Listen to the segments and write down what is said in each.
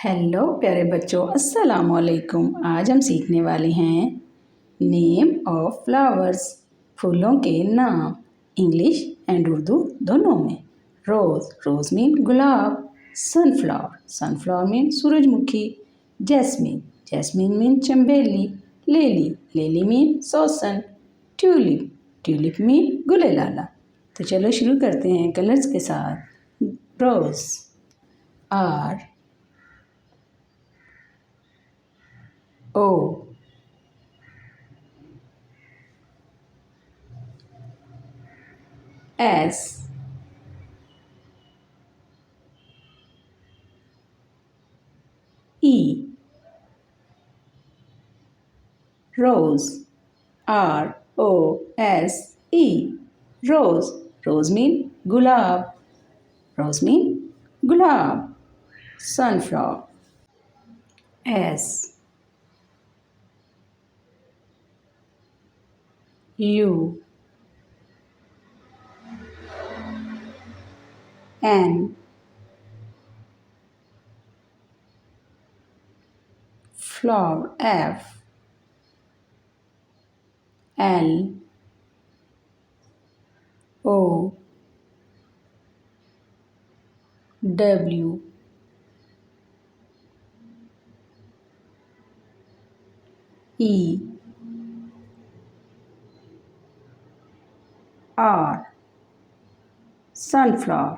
Hello प्यारे बच्चों, अस्सलाम वालेकुम। आज हम सीखने वाले हैं नेम ऑफ फ्लावर्स, फूलों के नाम, इंग्लिश एंड उर्दू दोनों में। रोज़, रोज़ मीन गुलाब। सनफ्लावर, सनफ्लावर मीन सूरजमुखी। जैस्मिन, जैस्मिन मीन चंबेली। लिली, लिली मीन सोसन। ट्यूलिप, ट्यूलिप मीन गुलेलाला। तो चलो शुरू करते हैं कलर्स के साथ। Rose, R O S E Rose, R-O-S-E, Rose, rose mean gulab, rose mean gulab. Sunflower, S U N flower, F L O W E R sunflower.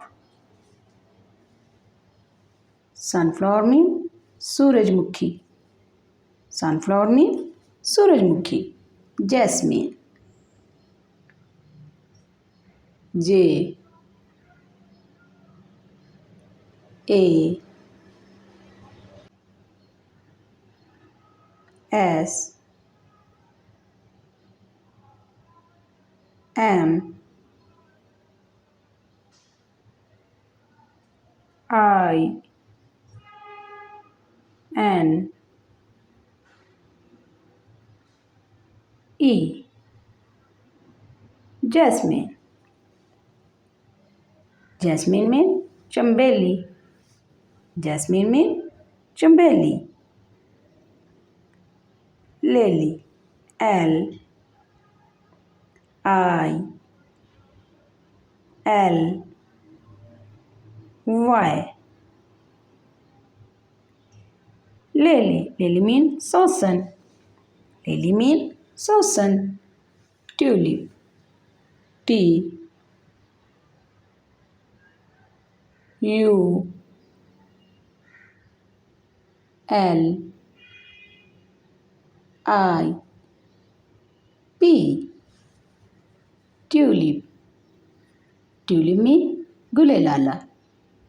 Sunflower mean सूरजमुखी. Sunflower mean सूरजमुखी. Jasmine, J A S M I N E Jasmine. Jasmine mean चंबेली. Jasmine mean चंबेली. Lily, L I L Y. Lily, lily mean sosan. Lily mean sosan. Tulip, T U L I P. Tulip, tulip mean गुलेलाला.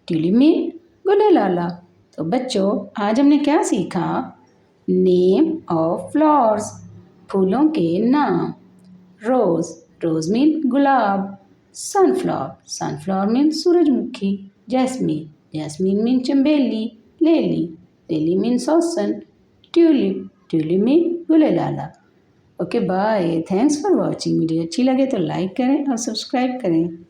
Tulip mean गुलेलाला. तो बच्चों, आज हमने क्या सीखा? Name of flowers, फूलों के नाम. रोज, रोज मीन गुलाब. सनफ्लावर, सनफ्लावर मीन सूरजमुखी. जैस्मीन, जैस्मीन मीन चंबेली. लिली, लिली मीन सोसन. ट्यूलिप, ट्यूलिप मीन गुलेलाला. Okay bye, thanks for watching. Video अच्छी लगे तो लाइक करें और सब्सक्राइब करें.